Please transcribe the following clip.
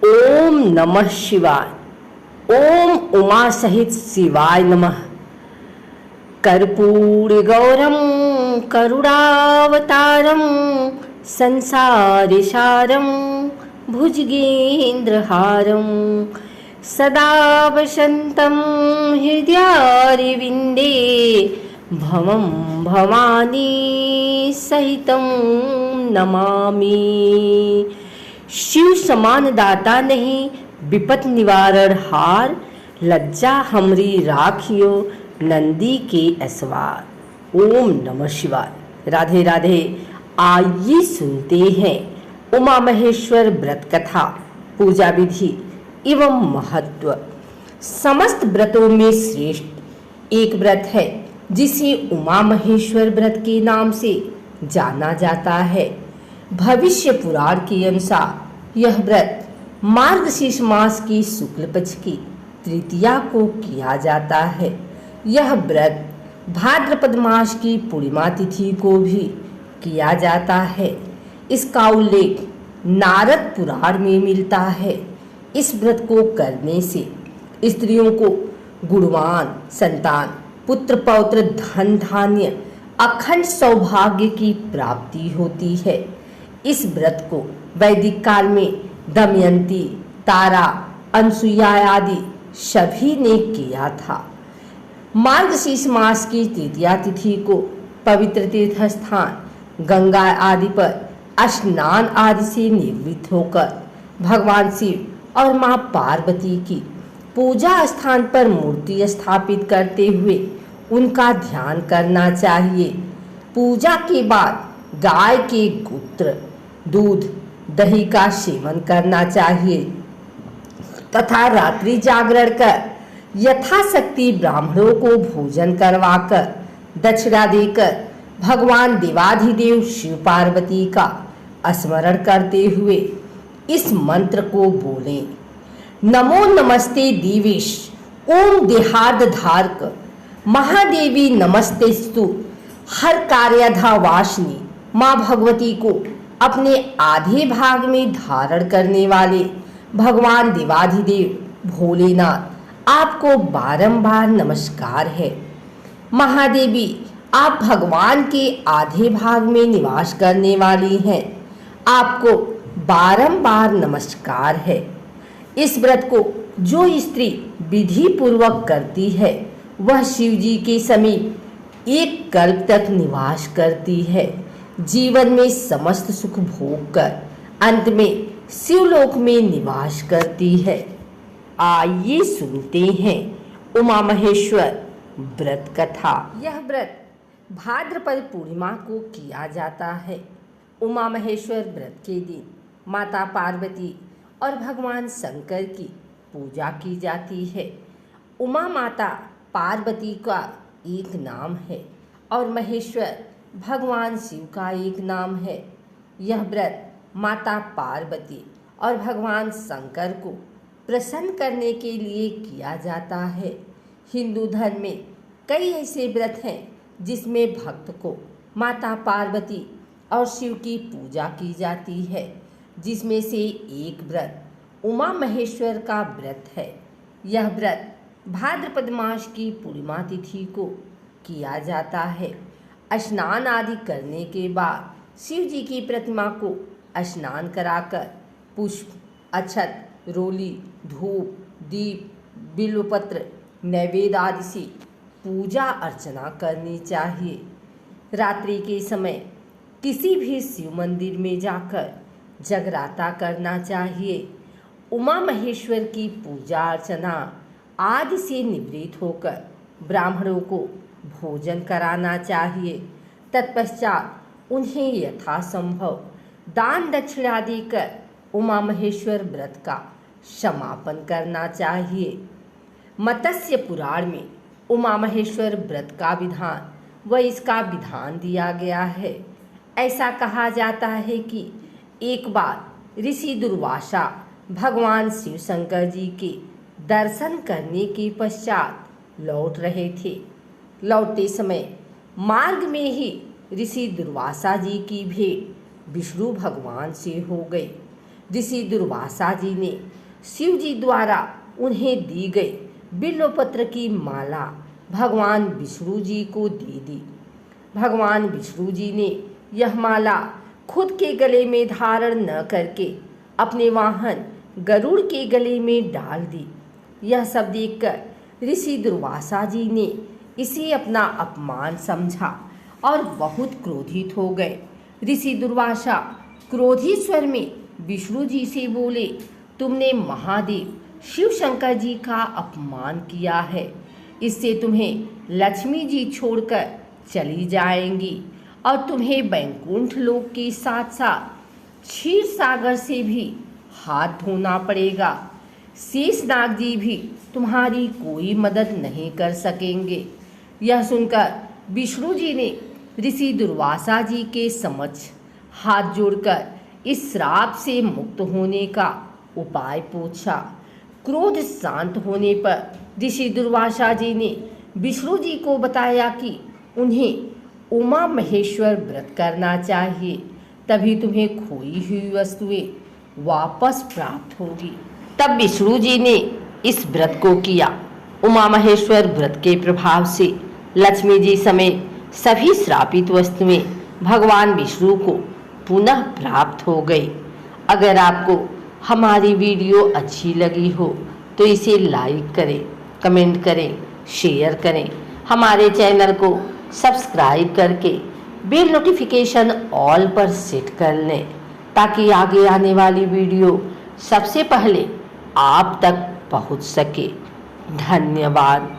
ओम नमः शिवाय। ओम उमा सहित शिवाय नमः। कर्पूर गौरम करुणावतारम संसारिसारम भुजगेन्द्रहारम सदा वसन्तं हृदयारविन्दे भवं भवानी सहितं नमामि। शिव समान दाता नहीं विपत निवारण हार, लज्जा हमरी राखियो नंदी के असवार। ओम नमः शिवाय। राधे राधे। आइए सुनते हैं उमा महेश्वर व्रत कथा, पूजा विधि एवं महत्व। समस्त व्रतों में श्रेष्ठ एक व्रत है जिसे उमा महेश्वर व्रत के नाम से जाना जाता है। भविष्य पुराण के अनुसार यह व्रत मार्गशीर्ष मास की शुक्ल पक्ष की तृतीया को किया जाता है। यह व्रत भाद्रपद मास की पूर्णिमा तिथि को भी किया जाता है। इसका उल्लेख नारद पुराण में मिलता है। इस व्रत को करने से स्त्रियों को गुणवान संतान, पुत्र पौत्र, धन धान्य, अखंड सौभाग्य की प्राप्ति होती है। इस व्रत को वैदिक काल में दमयंती, तारा, अनसुईया आदि सभी ने किया था। मार्गशीर्ष मास की तृतीया तिथि को पवित्र तीर्थ स्थान गंगा आदि पर स्नान आदि से निवृत्त होकर भगवान शिव और मां पार्वती की पूजा स्थान पर मूर्ति स्थापित करते हुए उनका ध्यान करना चाहिए। पूजा के बाद गाय के मूत्र, दूध, दही का सेवन करना चाहिए तथा रात्रि जागरण कर यथाशक्ति ब्राह्मणों को भोजन करवाकर दक्षिणा देकर भगवान देवाधिदेव शिव पार्वती का स्मरण करते हुए इस मंत्र को बोलें। नमो नमस्ते दिवेश ओम देहार्द धारक महादेवी नमस्तेस्तु हर कार्याधा वासिनी। माँ भगवती को अपने आधे भाग में धारण करने वाले भगवान देवाधिदेव भोलेनाथ आपको बारंबार नमस्कार है। महादेवी आप भगवान के आधे भाग में निवास करने वाली हैं, आपको बारंबार नमस्कार है। इस व्रत को जो स्त्री विधि पूर्वक करती है वह शिव जी के समीप एक कल्प तक निवास करती है। जीवन में समस्त सुख भोग कर अंत में शिवलोक में निवास करती है। आइए सुनते हैं उमा महेश्वर व्रत कथा। यह व्रत भाद्रपद पूर्णिमा को किया जाता है। उमा महेश्वर व्रत के दिन माता पार्वती और भगवान शंकर की पूजा की जाती है। उमा माता पार्वती का एक नाम है और महेश्वर भगवान शिव का एक नाम है। यह व्रत माता पार्वती और भगवान शंकर को प्रसन्न करने के लिए किया जाता है। हिंदू धर्म में कई ऐसे व्रत हैं जिसमें भक्त को माता पार्वती और शिव की पूजा की जाती है, जिसमें से एक व्रत उमा महेश्वर का व्रत है। यह व्रत भाद्रपद मास की पूर्णिमा तिथि को किया जाता है। स्नान आदि करने के बाद शिव जी की प्रतिमा को स्नान कराकर पुष्प, अक्षत, रोली, धूप, दीप, बिल्वपत्र, नैवेद्य आदि से पूजा अर्चना करनी चाहिए। रात्रि के समय किसी भी शिव मंदिर में जाकर जगराता करना चाहिए। उमा महेश्वर की पूजा अर्चना आदि से निवृत्त होकर ब्राह्मणों को भोजन कराना चाहिए। तत्पश्चात उन्हें यथासंभव दान दक्षिणा देकर उमा महेश्वर व्रत का समापन करना चाहिए। मत्स्य पुराण में उमा महेश्वर व्रत का विधान व इसका विधान दिया गया है। ऐसा कहा जाता है कि एक बार ऋषि दुर्वासा भगवान शिव शंकर जी के दर्शन करने के पश्चात लौट रहे थे। लौटते समय मार्ग में ही ऋषि दुर्वासा जी की भेंट विष्णु भगवान से हो गई। ऋषि दुर्वासा जी ने शिव जी द्वारा उन्हें दी गई बिल्वपत्र की माला भगवान विष्णु जी को दे दी। भगवान विष्णु जी ने यह माला खुद के गले में धारण न करके अपने वाहन गरुड़ के गले में डाल दी। यह सब देखकर ऋषि दुर्वासा जी ने इसे अपना अपमान समझा और बहुत क्रोधित हो गए। ऋषि दुर्वासा क्रोधित स्वर में विष्णु जी से बोले, तुमने महादेव शिव शंकर जी का अपमान किया है, इससे तुम्हें लक्ष्मी जी छोड़कर चली जाएंगी और तुम्हें बैकुंठ लोक के साथ साथ क्षीर सागर से भी हाथ धोना पड़ेगा। शेषनाग जी भी तुम्हारी कोई मदद नहीं कर सकेंगे। यह सुनकर विष्णु जी ने ऋषि दुर्वासा जी के समक्ष हाथ जोड़कर इस श्राप से मुक्त होने का उपाय पूछा। क्रोध शांत होने पर ऋषि दुर्वासा जी ने विष्णु जी को बताया कि उन्हें उमा महेश्वर व्रत करना चाहिए, तभी तुम्हें खोई हुई वस्तुएं वापस प्राप्त होगी। तब विष्णु जी ने इस व्रत को किया। उमा महेश्वर व्रत के प्रभाव से लक्ष्मी जी समेत सभी श्रापित वस्तुएं भगवान विष्णु को पुनः प्राप्त हो गई। अगर आपको हमारी वीडियो अच्छी लगी हो तो इसे लाइक करें, कमेंट करें, शेयर करें। हमारे चैनल को सब्सक्राइब करके बेल नोटिफिकेशन ऑल पर सेट कर लें ताकि आगे आने वाली वीडियो सबसे पहले आप तक पहुंच सके। धन्यवाद।